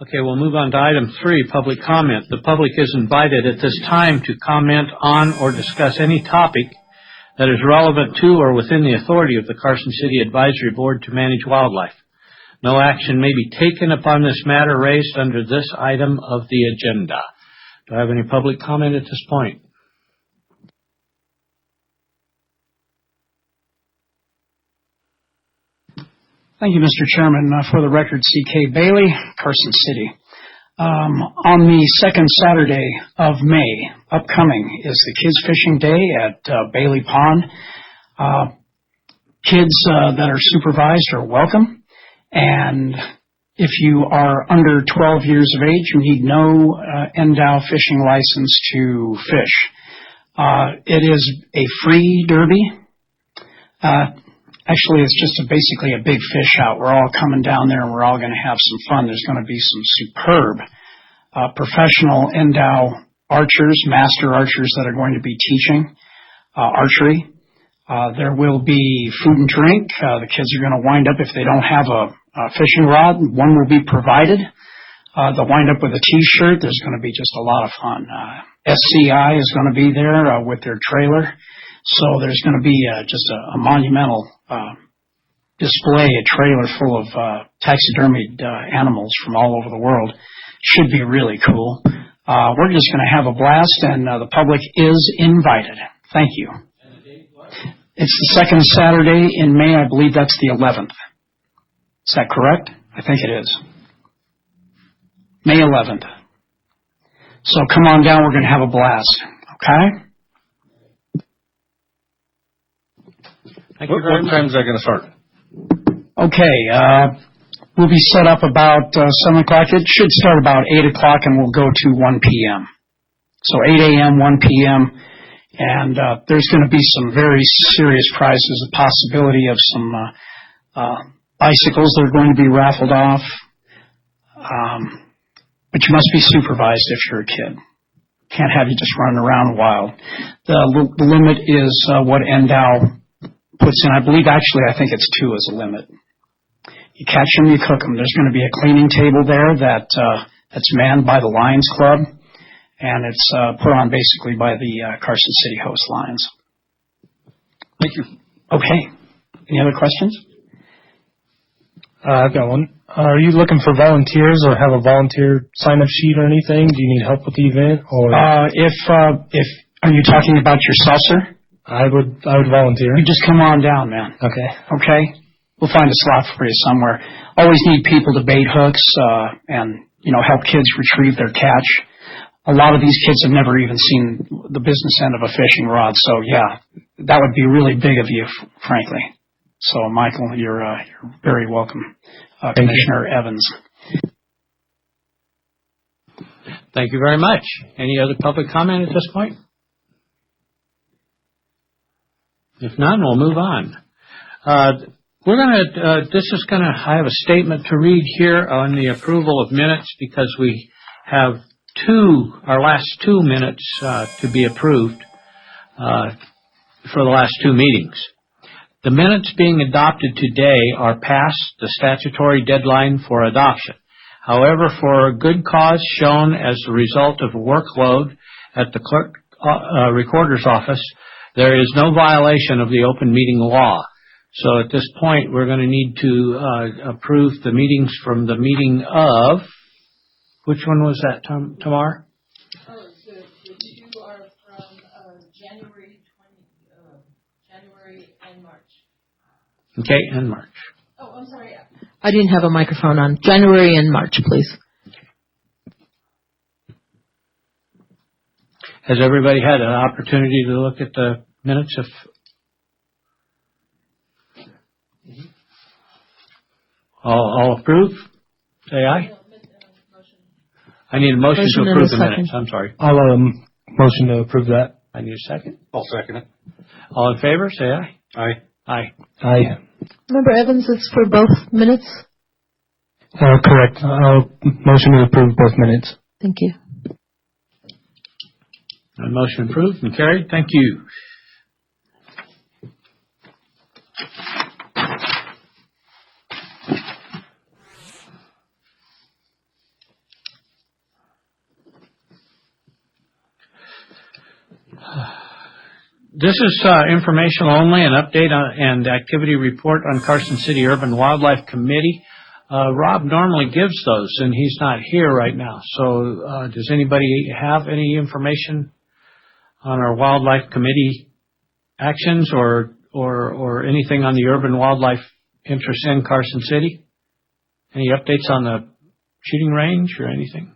Okay, we'll move on to item 3, public comment. The public is invited at this time to comment on or discuss any topic that is relevant to or within the authority of the Carson City Advisory Board to manage wildlife. No action may be taken upon this matter raised under this item of the agenda. Do I have any public comment at this point? Thank you, Mr. Chairman. For the record, C.K. Bailey, Carson City. On the second Saturday of May, upcoming, is the Kids Fishing Day at Bailey Pond. Kids that are supervised are welcome, and if you are under 12 years of age, you need no NDOW fishing license to fish. It is a free derby. Actually, it's just basically a big fish out. We're all coming down there, and we're all going to have some fun. There's going to be some superb professional NDOW archers, master archers that are going to be teaching archery. There will be food and drink. The kids are going to wind up, if they don't have a fishing rod, one will be provided. They'll wind up with a T-shirt. There's going to be just a lot of fun. SCI is going to be there with their trailer. So there's going to be just a monumental display, a trailer full of taxidermied animals from all over the world. Should be really cool. We're just going to have a blast, and the public is invited. Thank you. And the date what? It's the second Saturday in May. I believe that's the 11th. Is that correct? I think it is. May 11th. So come on down. We're going to have a blast. Okay? What time is that going to start? Okay, we'll be set up about 7 o'clock. It should start about 8 o'clock, and we'll go to 1 p.m. So 8 a.m., 1 p.m., and there's going to be some very serious prizes, a possibility of some bicycles that are going to be raffled off, but you must be supervised if you're a kid. Can't have you just running around wild. The limit is what NDOW puts in. I believe, actually, I think it's 2 as a limit. You catch them, you cook them. There's going to be a cleaning table there that's manned by the Lions Club, and it's put on basically by the Carson City Host Lions. Thank you. Okay. Any other questions? I've got one. Are you looking for volunteers or have a volunteer sign-up sheet or anything? Do you need help with the event? Or if are you talking about yourself, sir? I would volunteer. You just come on down, man. Okay. Okay? We'll find a slot for you somewhere. Always need people to bait hooks and, help kids retrieve their catch. A lot of these kids have never even seen the business end of a fishing rod. So, yeah, that would be really big of you, frankly. So, Michael, you're very welcome. Commissioner Evans. Thank you very much. Any other public comment at this point? If none, we'll move on. I have a statement to read here on the approval of minutes because we have our last 2 minutes to be approved for the last 2 meetings. The minutes being adopted today are past the statutory deadline for adoption. However, for a good cause shown as a result of workload at the clerk recorder's office, there is no violation of the open meeting law. So at this point, we're going to need to approve the meetings from the meeting of, which one was that, Tamar? Oh, the 2 are from January and March. Okay, and March. Oh, I'm sorry. I didn't have a microphone on. January and March, please. Has everybody had an opportunity to look at the minutes of? All approve? Say aye. I need a motion to approve the minutes. I'm sorry. I'll motion to approve that. I need a second. I'll second it. All in favor? Say aye. Aye. Aye. Aye. Member Evans is for both minutes? Correct. I'll motion to approve both minutes. Thank you. Motion approved and carried. Thank you. This is informational only, an update and activity report on Carson City Urban Wildlife Committee. Rob normally gives those, and he's not here right now. So does anybody have any information on our Wildlife Committee actions or anything on the urban wildlife interest in Carson City? Any updates on the shooting range or anything?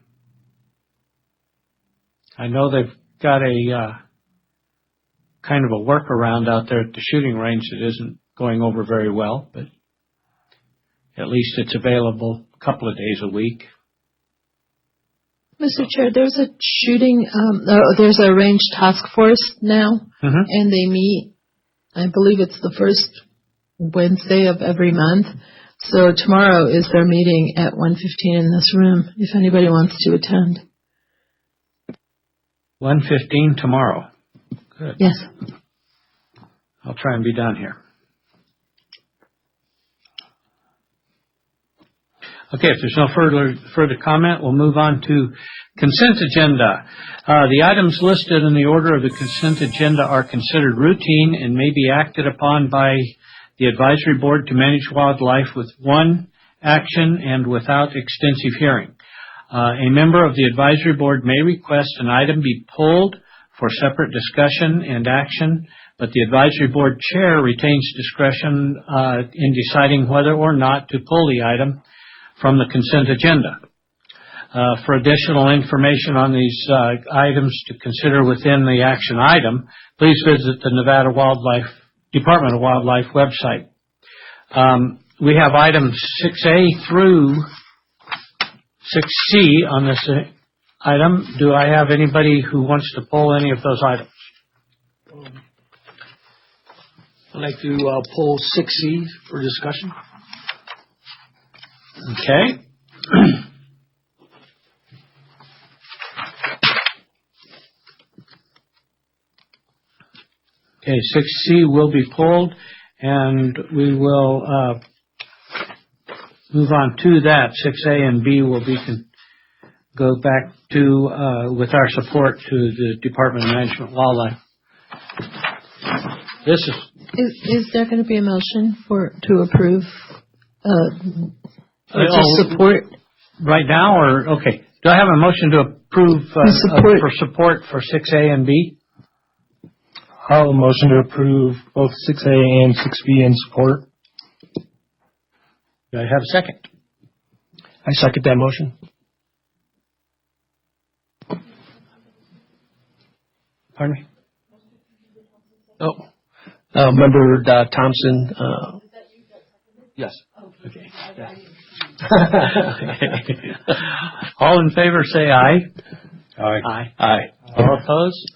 I know they've got a kind of a workaround out there at the shooting range that isn't going over very well, but at least it's available a couple of days a week. Mr. Chair, there's a shooting, there's a range task force now, and they meet, I believe it's the first Wednesday of every month. So tomorrow is their meeting at 1:15 in this room, if anybody wants to attend. 1:15 tomorrow. Good. Yes. I'll try and be down here. Okay, if there's no further comment, we'll move on to consent agenda. The items listed in the order of the consent agenda are considered routine and may be acted upon by the advisory board to manage wildlife with one action and without extensive hearing. A member of the advisory board may request an item be pulled for separate discussion and action, but the advisory board chair retains discretion in deciding whether or not to pull the item from the consent agenda. For additional information on these items to consider within the action item, please visit the Nevada Department of Wildlife website. We have items 6A through 6C on this item. Do I have anybody who wants to pull any of those items? I'd like to pull 6C for discussion. Okay. Okay, 6C will be pulled, and we will move on to that. 6A and B will go back to, with our support, to the Department of Management and Wildlife. This Is there going to be a motion to approve or to support? Right now, or, okay. Do I have a motion to approve for support for 6A and B? I'll motion to approve both 6A and 6B in support. Do I have a second? I second that motion. Pardon me? Oh. Member Thompson. Yes. Okay. All in favor say aye. Aye. Aye. Aye. All opposed?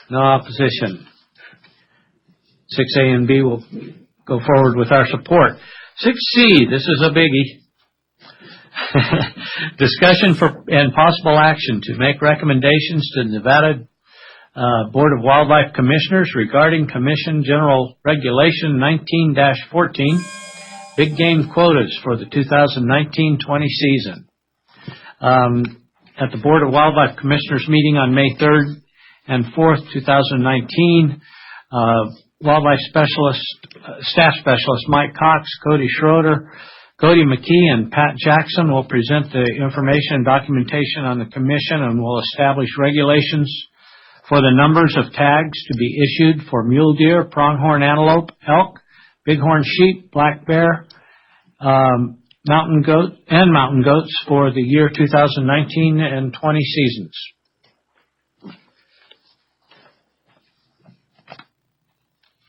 No opposition. 6A and B will go forward with our support. 6C, this is a biggie. Discussion and possible action to make recommendations to the Nevada Board of Wildlife Commissioners regarding Commission General Regulation 19-14, big game quotas for the 2019-20 season. At the Board of Wildlife Commissioners meeting on May 3rd and 4th, 2019, Wildlife Staff Specialist Mike Cox, Cody Schroeder, Cody McKee, and Pat Jackson will present the information and documentation on the Commission and will establish regulations for the numbers of tags to be issued for mule deer, pronghorn antelope, elk, bighorn sheep, black bear, mountain goats for the year 2019 and 20 seasons.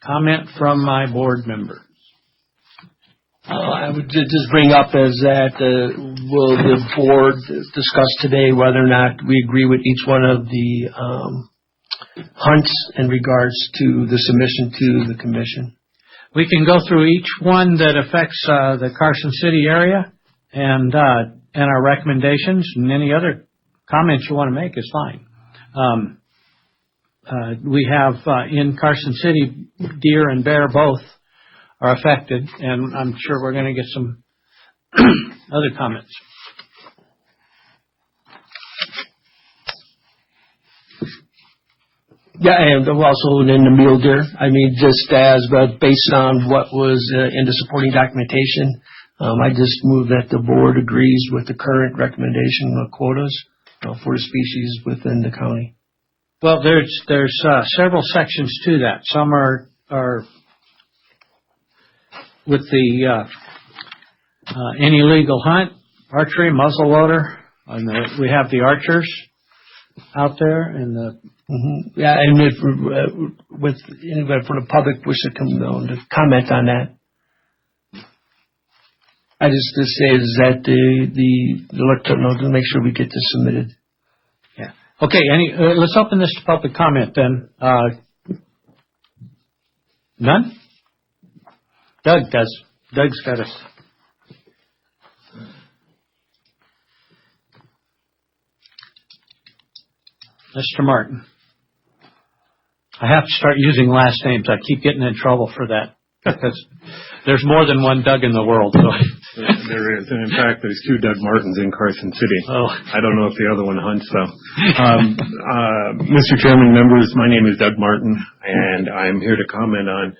Comment from my board members. I would just bring up is that will the board discuss today whether or not we agree with each one of the hunts in regards to the submission to the commission? We can go through each one that affects the Carson City area and our recommendations, and any other comments you want to make is fine. We have in Carson City, deer and bear both are affected, and I'm sure we're going to get some other comments. Yeah, and also in the mule deer. I mean, just based on what was in the supporting documentation, I just move that the board agrees with the current recommendation of quotas for the species within the county. Well, there's several sections to that. Some are with the any legal hunt, archery, muzzleloader, and we have the archers out there, and the Yeah, and if with anybody from the public wish to come down to comment on that, I just say is that the electorate to make sure we get this submitted. yeah. Okay, let's open this to public comment then. None? Doug does. Doug's got us. Mr. Martin. I have to start using last names. I keep getting in trouble for that because there's more than one Doug in the world. So. There is, and in fact, there's 2 Doug Martins in Carson City. Oh. I don't know if the other one hunts, though. Mr. Chairman, members, my name is Doug Martin, and I'm here to comment on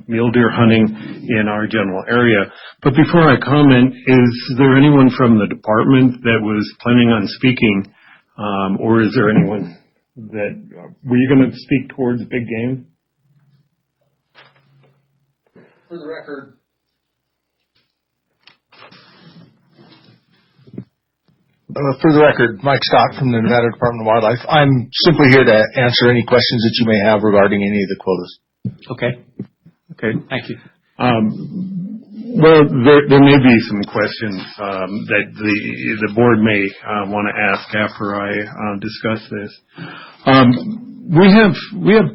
mule deer hunting in our general area. But before I comment, is there anyone from the department that was planning on speaking, or is there anyone that were you going to speak towards big game? For the record. For the record, Mike Scott from the Nevada Department of Wildlife. I'm simply here to answer any questions that you may have regarding any of the quotas. Okay. Thank you. Well, there may be some questions that the board may want to ask after I discuss this. We have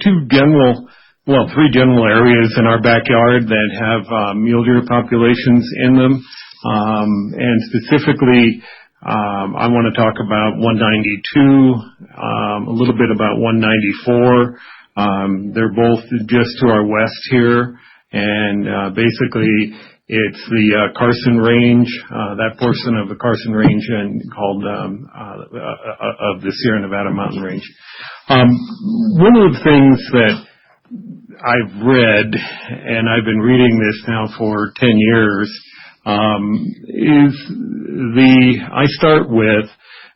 3 general areas in our backyard that have mule deer populations in them, and specifically, I want to talk about 192, a little bit about 194. They're both just to our west here, and basically it's the Carson Range, that portion of the Carson Range called of the Sierra Nevada Mountain Range. One of the things that I've read, and I've been reading this now for 10 years, is I start with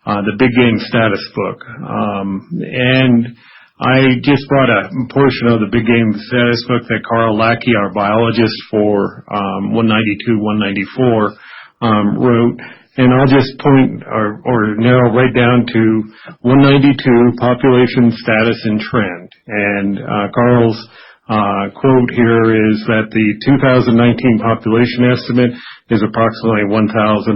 the Big Game Status Book, and I just brought a portion of the Big Game Status Book that Carl Lackey, our biologist for 192, 194, wrote, and I'll just point or narrow right down to 192 population status and trend. And Carl's quote here is that the 2019 population estimate is approximately 1,100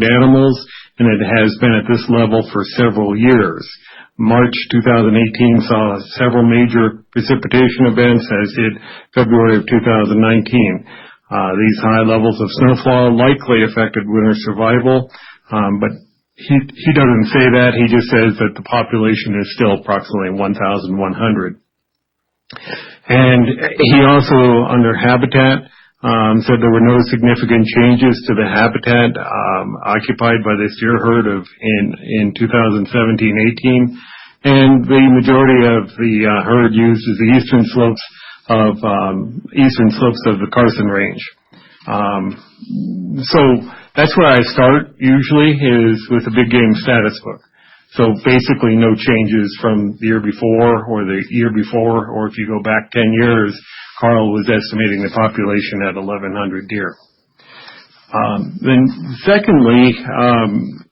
animals, and it has been at this level for several years. March 2018 saw several major precipitation events, as did February of 2019. These high levels of snowfall likely affected winter survival, but he doesn't say that. He just says that the population is still approximately 1,100. And he also, under habitat, said there were no significant changes to the habitat occupied by this deer herd in 2017-18, and the majority of the herd uses the eastern slopes of the Carson Range. So that's where I start usually, is with the Big Game Status Book. So basically no changes from the year before or the year before, or if you go back 10 years, Carl was estimating the population at 1,100 deer. Then secondly,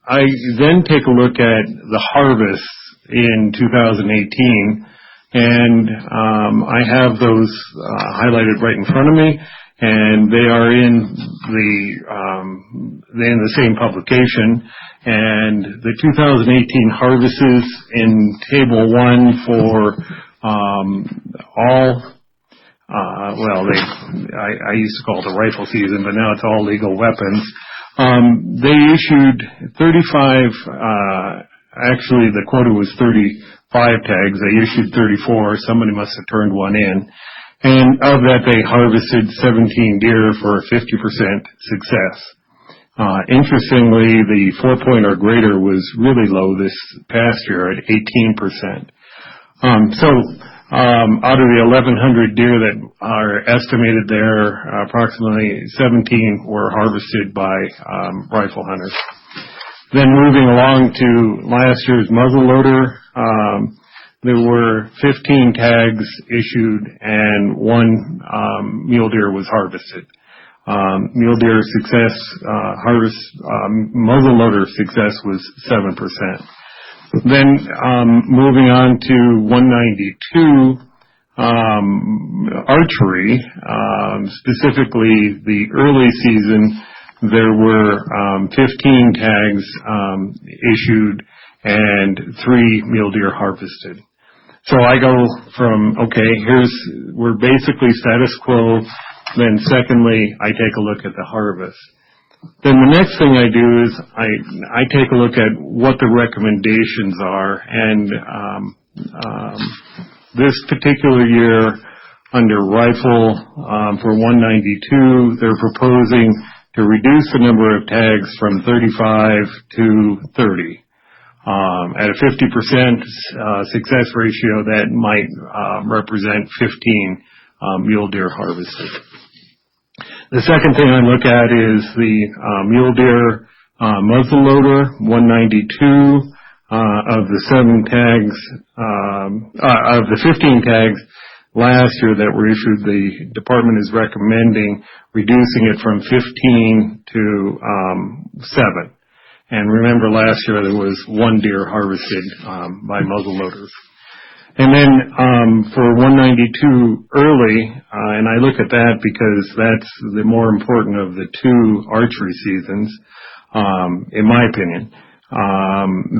I then take a look at the harvest in 2018, and I have those highlighted right in front of me, and they are in the same publication. And the 2018 harvests in Table 1 for all, I used to call it the rifle season, but now it's all legal weapons. They issued 35, actually the quota was 35 tags. They issued 34. Somebody must have turned one in. And of that, they harvested 17 deer for a 50% success. Interestingly, the 4-point or greater was really low this past year at 18%. Out of the 1,100 deer that are estimated there, approximately 17 were harvested by rifle hunters. Then moving along to last year's muzzleloader, there were 15 tags issued and 1 mule deer was harvested. Mule deer success, muzzleloader success was 7%. Then moving on to 192, archery, specifically the early season, there were 15 tags issued and 3 mule deer harvested. So I go from, we're basically status quo. Then secondly, I take a look at the harvest. Then the next thing I do is I take a look at what the recommendations are. And this particular year, under rifle for 192, they're proposing to reduce the number of tags from 35 to 30. At a 50% success ratio, that might represent 15 mule deer harvested. The second thing I look at is the mule deer muzzleloader, 192. Of the 7 tags, of the 15 tags last year that were issued, the department is recommending reducing it from 15 to 7. And remember, last year there was 1 deer harvested by muzzleloaders. And then for 192 early, and I look at that because that's the more important of the 2 archery seasons, in my opinion.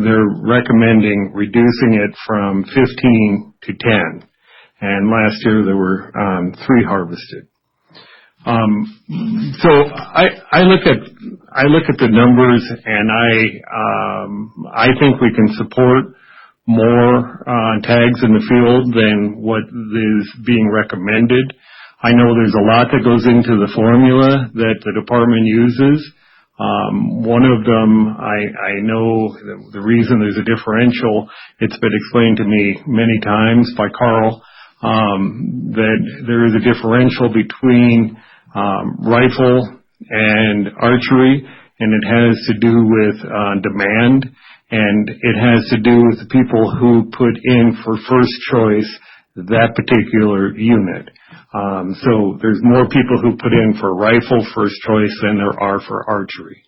They're recommending reducing it from 15 to 10. And last year there were 3 harvested. So I look at the numbers, and I think we can support more tags in the field than what is being recommended. I know there's a lot that goes into the formula that the department uses. One of them, I know the reason there's a differential, it's been explained to me many times by Carl, that there is a differential between rifle and archery, and it has to do with demand, and it has to do with the people who put in for first choice that particular unit. So there's more people who put in for rifle first choice than there are for archery.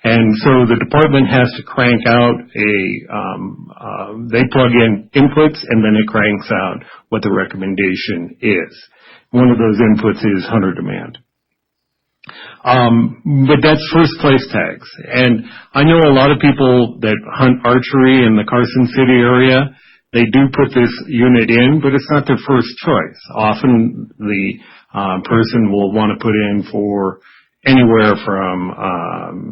And so the department has to crank out they plug in inputs and then it cranks out what the recommendation is. One of those inputs is hunter demand. But that's first place tags. And I know a lot of people that hunt archery in the Carson City area, they do put this unit in, but it's not their first choice. Often the person will want to put in for anywhere from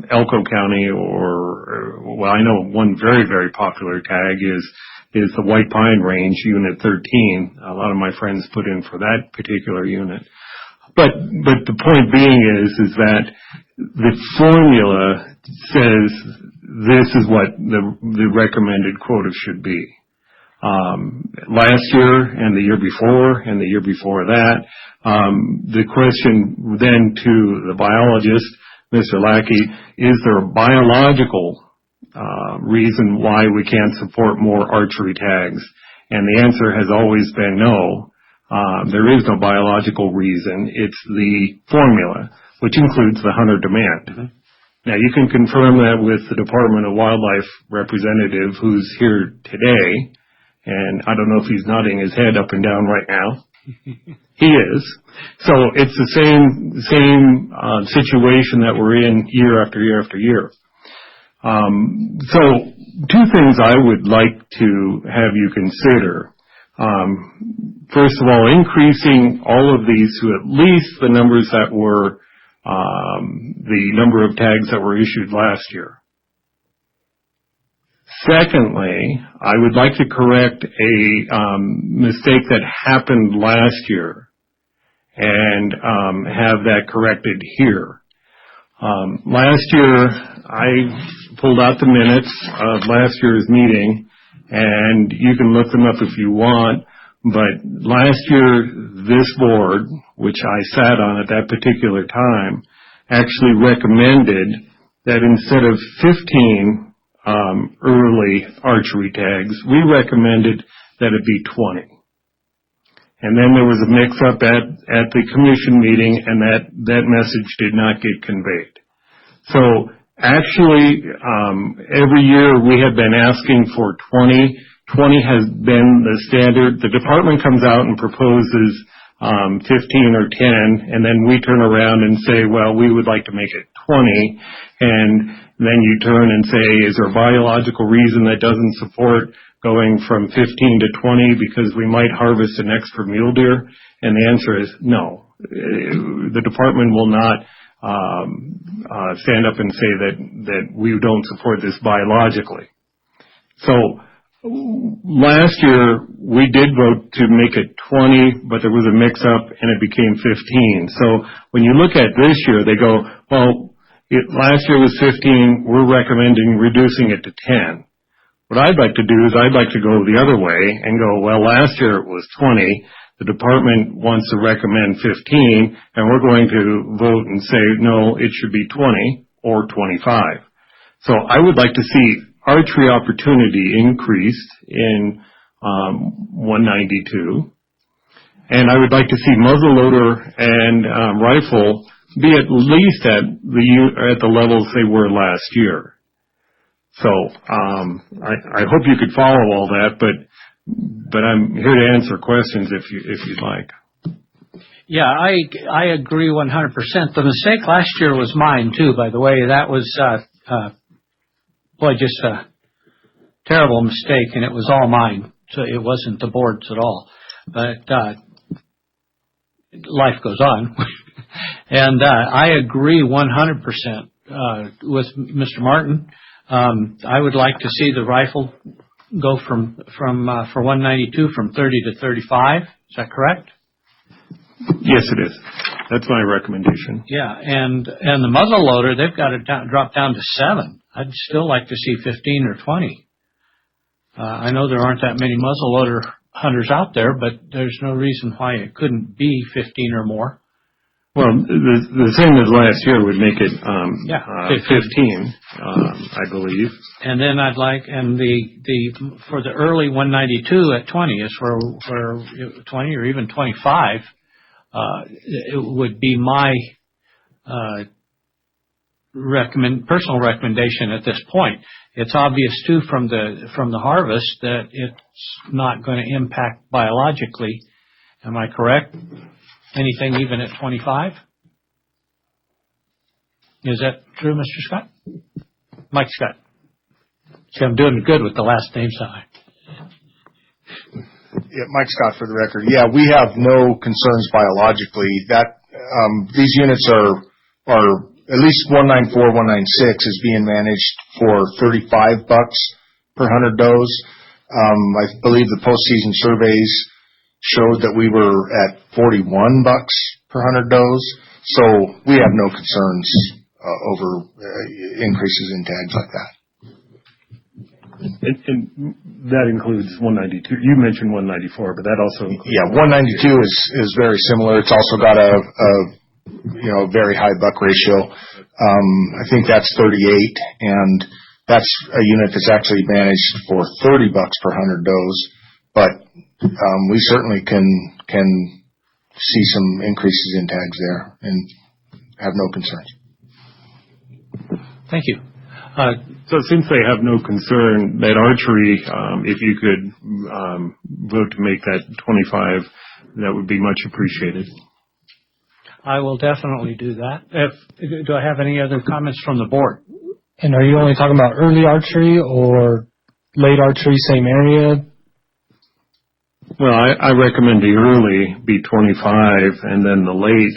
Elko County well, I know one very, very popular tag is the White Pine Range Unit 13. A lot of my friends put in for that particular unit. But the point being is that the formula says this is what the recommended quota should be. Last year and the year before and the year before that, the question then to the biologist, Mr. Lackey, is there a biological reason why we can't support more archery tags? And the answer has always been no. There is no biological reason. It's the formula, which includes the hunter demand. Mm-hmm. Now, you can confirm that with the Department of Wildlife representative who's here today. And I don't know if he's nodding his head up and down right now. He is. So it's the same situation that we're in year after year after year. So 2 things I would like to have you consider. First of all, increasing all of these to at least the numbers that were the number of tags that were issued last year. Secondly, I would like to correct a mistake that happened last year and have that corrected here. Last year, I pulled out the minutes of last year's meeting, and you can look them up if you want, but last year this board, which I sat on at that particular time, actually recommended that instead of 15 early archery tags, we recommended that it be 20. And then there was a mix-up at the commission meeting, and that message did not get conveyed. So actually, every year we have been asking for 20. 20 has been the standard. The department comes out and proposes 15 or 10, and then we turn around and say, well, we would like to make it 20. And then you turn and say, is there a biological reason that doesn't support going from 15 to 20 because we might harvest an extra mule deer? And the answer is no. The department will not stand up and say that we don't support this biologically. So last year we did vote to make it 20, but there was a mix-up and it became 15. So when you look at this year, they go, well, last year was 15, we're recommending reducing it to 10. What I'd like to do is I'd like to go the other way and go, well, last year it was 20. The department wants to recommend 15, and we're going to vote and say, no, it should be 20 or 25. So I would like to see archery opportunity increased in 192, and I would like to see muzzleloader and rifle be at least at the levels they were last year. So I hope you could follow all that, but I'm here to answer questions if you'd like. Yeah, I agree 100%. The mistake last year was mine too, by the way. That was just a terrible mistake, and it was all mine. So it wasn't the board's at all. But life goes on. And I agree 100% with Mr. Martin. I would like to see the rifle go from for 192 from 30 to 35. Is that correct? Yes, it is. That's my recommendation. Yeah, and the muzzle loader, they've got it drop down to 7. I'd still like to see 15 or 20. I know there aren't that many muzzleloader hunters out there, but there's no reason why it couldn't be 15 or more. Well, the same as last year would make it 15, I believe. And then I'd like, and the for the early 192 at 20 is where 20 or even 25 it would be my personal recommendation at this point. It's obvious too from the harvest that it's not going to impact biologically. Am I correct? Anything even at 25? Is that true, Mr. Scott? Mike Scott. See, I'm doing good with the last name side. Yeah, Mike Scott for the record. Yeah, we have no concerns biologically. That these units are at least 194, 196 is being managed for $35 per 100 does. I believe the postseason surveys showed that we were at $41 per 100 does. So we have no concerns over increases in tags like that. And that includes 192. You mentioned 194, but that also includes... Yeah, 192 is very similar. It's also got a very high buck ratio. I think that's 38, and that's a unit that's actually managed for $30 per 100 does. But we certainly can see some increases in tags there and have no concerns. Thank you. So since they have no concern that archery, if you could vote to make that 25, that would be much appreciated. I will definitely do that. Do I have any other comments from the board? And are you only talking about early archery or late archery, same area? Well, I recommend the early be 25, and then the late,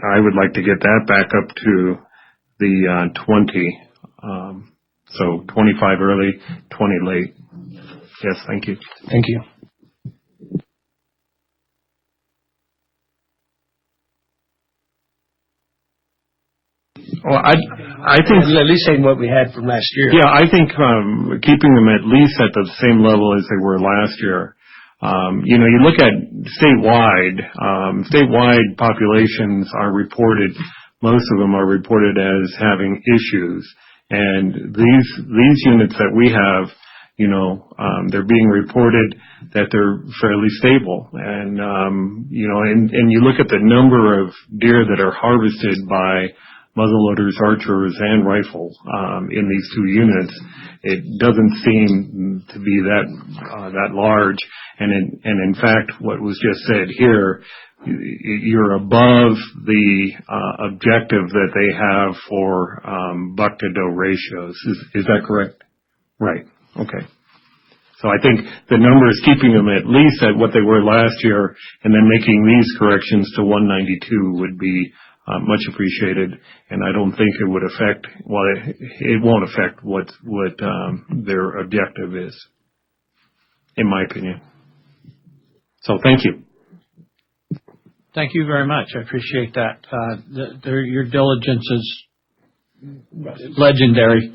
I would like to get that back up to the 20. So 25 early, 20 late. Yes, thank you. Thank you. Well, I think At least saying what we had from last year. Yeah, I think keeping them at least at the same level as they were last year. You look at statewide populations are reported, most of them are reported as having issues. And these units that we have, they're being reported that they're fairly stable. And, and you look at the number of deer that are harvested by muzzleloaders, archers, and rifle in these two units, it doesn't seem to be that large. And in fact, what was just said here, you're above the objective that they have for buck to doe ratios. Is that correct? Right. Okay. So I think the number is keeping them at least at what they were last year, and then making these corrections to 192 would be much appreciated, and I don't think it would affect, it won't affect what their objective is, in my opinion. So thank you. Thank you very much. I appreciate that. Your diligence is legendary.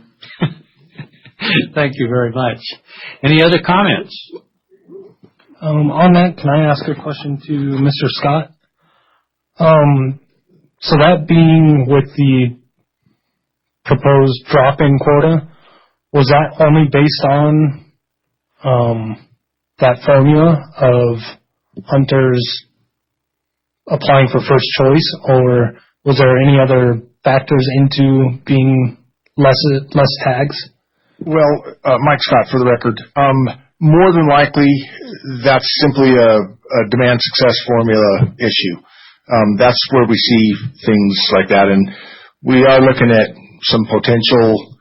Thank you very much. Any other comments? On that, can I ask a question to Mr. Scott? So that being with the proposed drop-in quota, was that only based on that formula of hunters applying for first choice, or was there any other factors into being less tags? Well, Mike Scott for the record. More than likely, that's simply a demand success formula issue. That's where we see things like that, and we are looking at some potential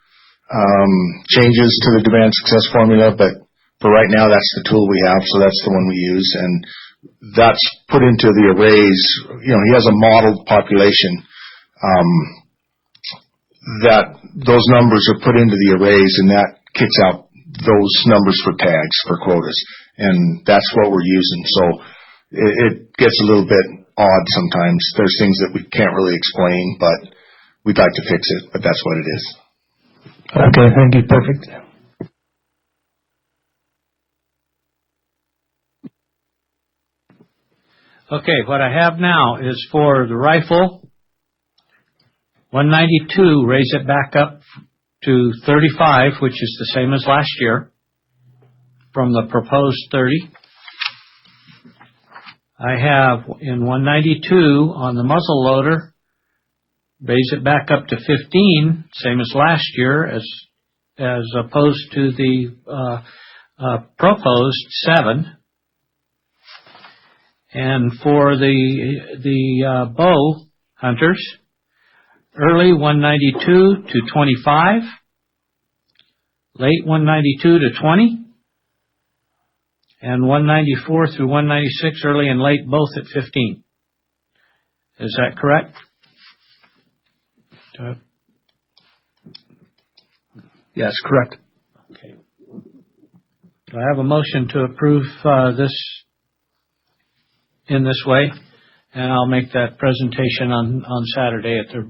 changes to the demand success formula, but for right now, that's the tool we have, so that's the one we use, and that's put into the arrays. He has a modeled population that those numbers are put into the arrays, and that kicks out those numbers for tags, for quotas, and that's what we're using. So it gets a little bit odd sometimes. There's things that we can't really explain, but we'd like to fix it, but that's what it is. Okay, thank you. Perfect. Okay, what I have now is for the rifle, 192, raise it back up to 35, which is the same as last year, from the proposed 30. I have in 192 on the muzzle loader, raise it back up to 15, same as last year, as opposed to the proposed 7. And for the bow hunters, early 192 to 25, late 192 to 20, and 194 through 196, early and late, both at 15. Is that correct? Yes, correct. Okay. Do I have a motion to approve this in this way? And I'll make that presentation on Saturday at the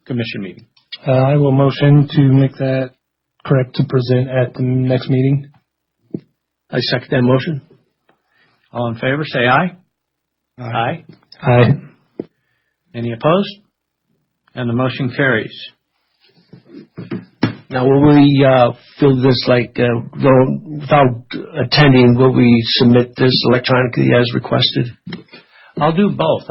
commission meeting. I will motion to make that correct to present at the next meeting. I second that motion. All in favor, say aye. Aye. Aye. Any opposed? And the motion carries. Now, will we fill this without attending, will we submit this electronically as requested? I'll do both.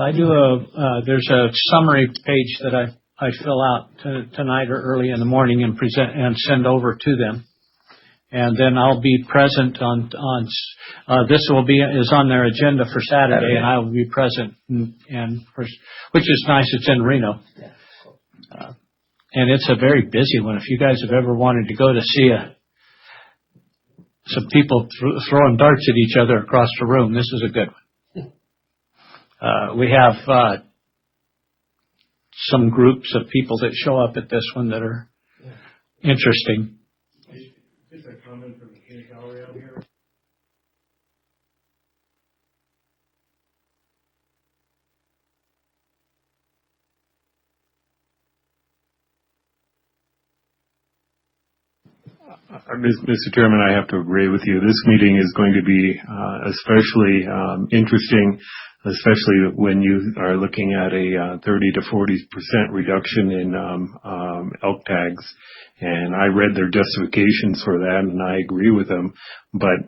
There's a summary page that I fill out tonight or early in the morning and present and send over to them. And then I'll be present on this is on their agenda for Saturday, and I will be present, which is nice. It's in Reno. And it's a very busy one. If you guys have ever wanted to go to see some people throwing darts at each other across the room, this is a good one. We have some groups of people that show up at this one that are interesting. Just a comment from the gallery out here. Mr. Chairman, I have to agree with you. This meeting is going to be especially interesting, especially when you are looking at a 30 to 40% reduction in elk tags. And I read their justifications for that, and I agree with them. But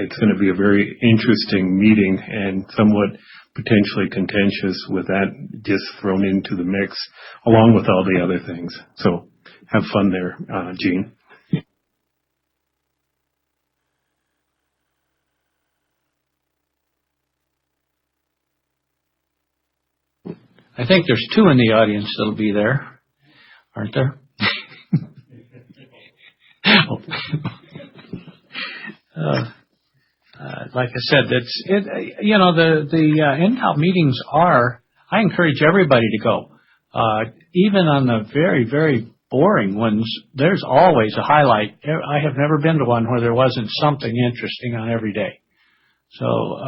it's going to be a very interesting meeting and somewhat potentially contentious with that just thrown into the mix, along with all the other things. So have fun there, Gene. I think there's two in the audience that'll be there, aren't there? Like I said, the NTAL meetings I encourage everybody to go. Even on the very, very boring ones, there's always a highlight. I have never been to one where there wasn't something interesting on every day. So,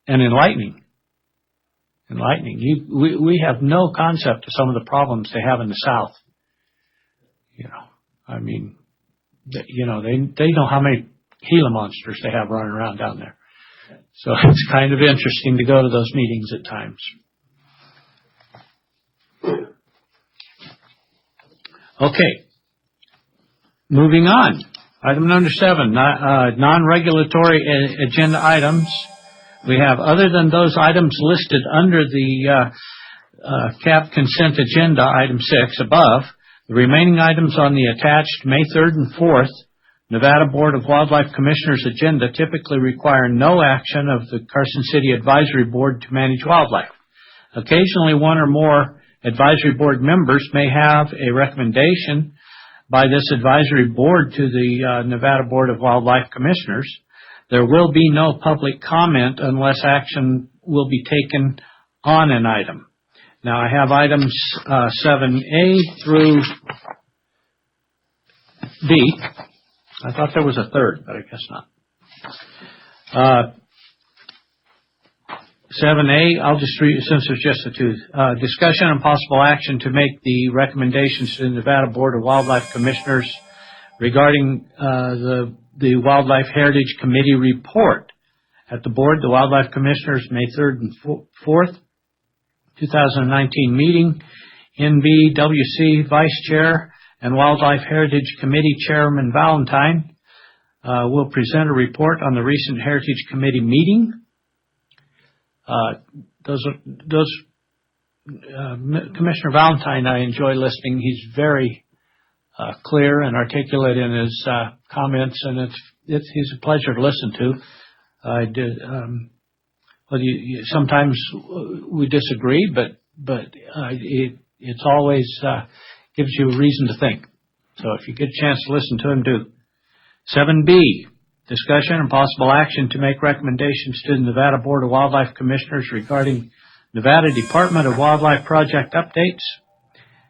and enlightening. We have no concept of some of the problems they have in the South. I mean, they know how many Gila monsters they have running around down there. So it's kind of interesting to go to those meetings at times. Okay. Moving on. Item number 7, non-regulatory agenda items. We have, other than those items listed under the CAP consent agenda, item 6 above, the remaining items on the attached May 3rd and 4th Nevada Board of Wildlife Commissioners agenda typically require no action of the Carson City Advisory Board to manage wildlife. Occasionally, one or more advisory board members may have a recommendation by this advisory board to the Nevada Board of Wildlife Commissioners. There will be no public comment unless action will be taken on an item. Now, I have items 7A through D. I thought there was a third, but I guess not. 7A, I'll just read since there's just the two. Discussion and possible action to make the recommendations to the Nevada Board of Wildlife Commissioners regarding the Wildlife Heritage Committee report. At the board, the Wildlife Commissioners, May 3rd and 4th, 2019 meeting, NBWC Vice Chair and Wildlife Heritage Committee Chairman Valentine will present a report on the recent Heritage Committee meeting. Commissioner Valentine, I enjoy listening. He's very clear and articulate in his comments, and he's a pleasure to listen to. Sometimes we disagree, but it's always gives you a reason to think. So if you get a chance to listen to him, do. 7B, discussion and possible action to make recommendations to the Nevada Board of Wildlife Commissioners regarding Nevada Department of Wildlife project updates.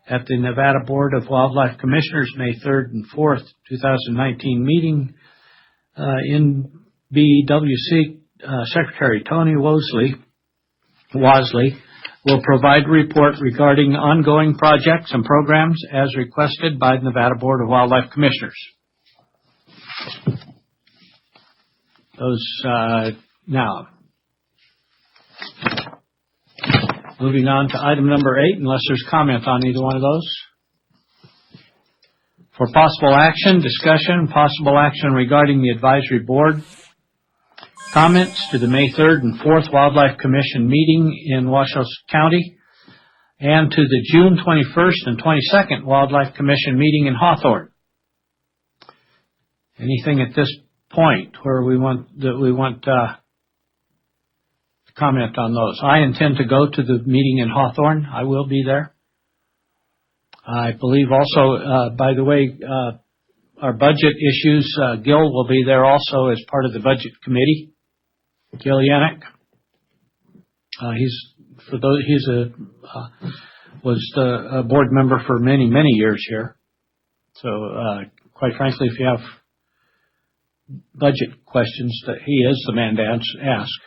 At the Nevada Board of Wildlife Commissioners, May 3rd and 4th, 2019 meeting, NBWC Secretary Tony Wosley will provide a report regarding ongoing projects and programs as requested by the Nevada Board of Wildlife Commissioners. Now, moving on to item number 8, unless there's comment on either one of those. For possible action, discussion, possible action regarding the advisory board. Comments to the May 3rd and 4th Wildlife Commission meeting in Washoe County and to the June 21st and 22nd Wildlife Commission meeting in Hawthorne. Anything at this point where we want to comment on those? I intend to go to the meeting in Hawthorne. I will be there. I believe also, by the way, our budget issues, Gil will be there also as part of the budget committee. Gil Yannick. Was a board member for many, many years here. So, quite frankly, if you have budget questions, that he is the man to ask.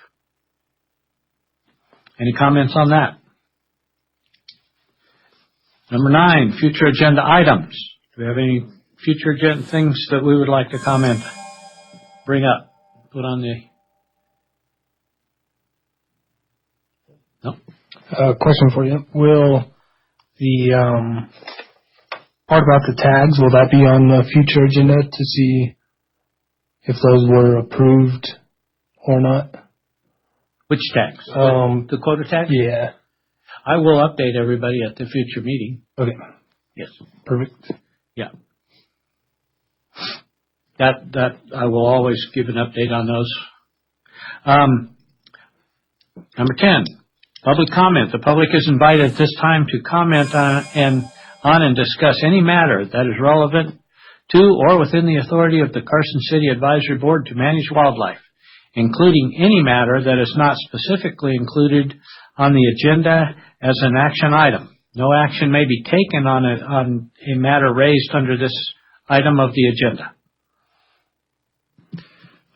Any comments on that? Number 9, future agenda items. Do we have any future things that we would like to comment, bring up, put on the... No? Question for you. Will the part about the tags, will that be on the future agenda to see if those were approved or not? Which tax? The quota tax? Yeah. I will update everybody at the future meeting. Okay. Yes. Perfect. Yeah. That I will always give an update on those. Number 10, public comment. The public is invited at this time to comment on and discuss any matter that is relevant to or within the authority of the Carson City Advisory Board to manage wildlife, including any matter that is not specifically included on the agenda as an action item. No action may be taken on a matter raised under this item of the agenda.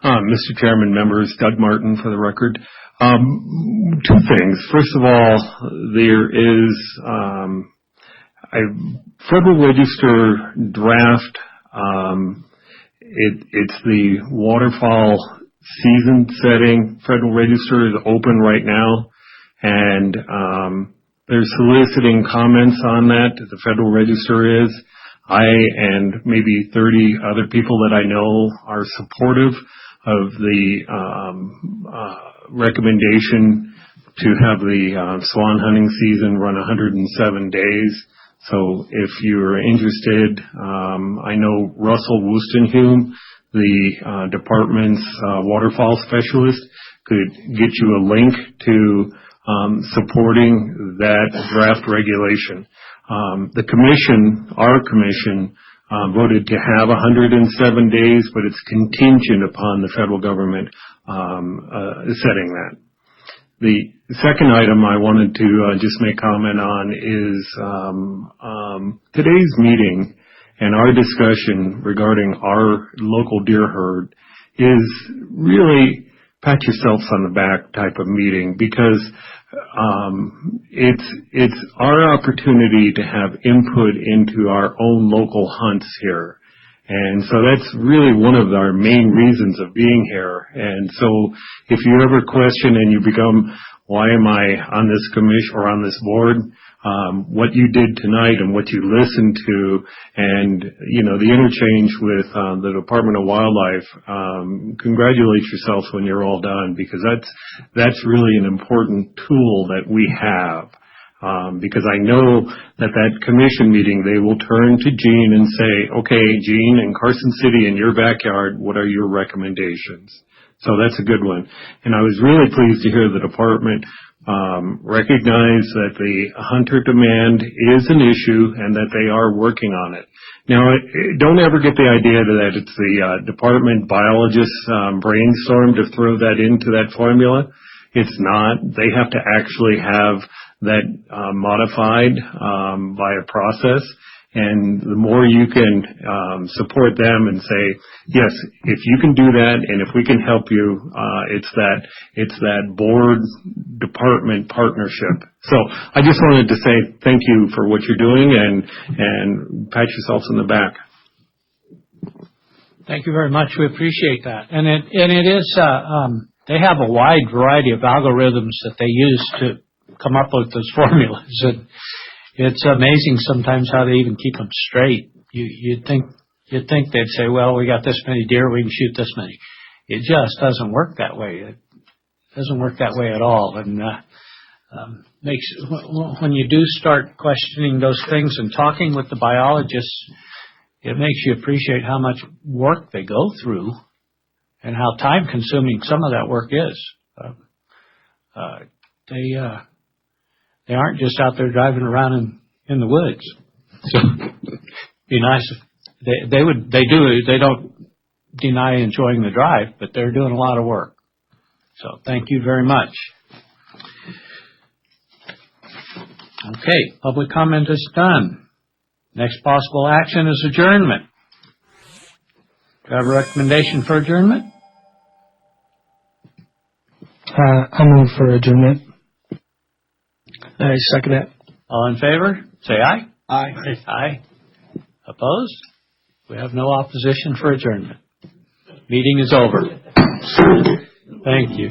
Mr. Chairman, members, Doug Martin for the record. Two things. First of all, there is a Federal Register draft. It's the waterfowl season setting. Federal Register is open right now, and they're soliciting comments on that. The Federal Register is. I and maybe 30 other people that I know are supportive of the recommendation to have the swan hunting season run 107 days. So if you're interested, I know Russell Wustenhume, the department's waterfowl specialist, could get you a link to supporting that draft regulation. The commission, our commission, voted to have 107 days, but it's contingent upon the federal government setting that. The second item I wanted to just make comment on is today's meeting and our discussion regarding our local deer herd is really pat yourselves on the back type of meeting, because it's our opportunity to have input into our own local hunts here. And so that's really one of our main reasons of being here. And so if you ever question and you become, why am I on this commission or on this board? What you did tonight and what you listened to, and, you know, the interchange with the Department of Wildlife, congratulate yourselves when you're all done, because that's really an important tool that we have. Because I know that commission meeting, they will turn to Gene and say, okay, Gene, in Carson City, in your backyard, what are your recommendations? So that's a good one. And I was really pleased to hear the department recognize that the hunter demand is an issue and that they are working on it. Now, don't ever get the idea that it's the department biologists brainstorm to throw that into that formula. It's not. They have to actually have that modified by a process. And the more you can support them and say, yes, if you can do that, and if we can help you, it's that board department partnership. So I just wanted to say thank you for what you're doing, and pat yourselves on the back. Thank you very much. We appreciate that. And it is they have a wide variety of algorithms that they use to come up with those formulas. And it's amazing sometimes how they even keep them straight. You'd think they'd say, well, we got this many deer, we can shoot this many. It just doesn't work that way. It doesn't work that way at all. And when you do start questioning those things and talking with the biologists, it makes you appreciate how much work they go through and how time-consuming some of that work is. They aren't just out there driving around in the woods. So it'd be nice if they don't deny enjoying the drive, but they're doing a lot of work. So thank you very much. Okay, public comment is done. Next possible action is adjournment. Do you have a recommendation for adjournment? I move for adjournment. I second that. All in favor? Say aye. Aye. Aye. Opposed? We have no opposition for adjournment. Meeting is over. Thank you.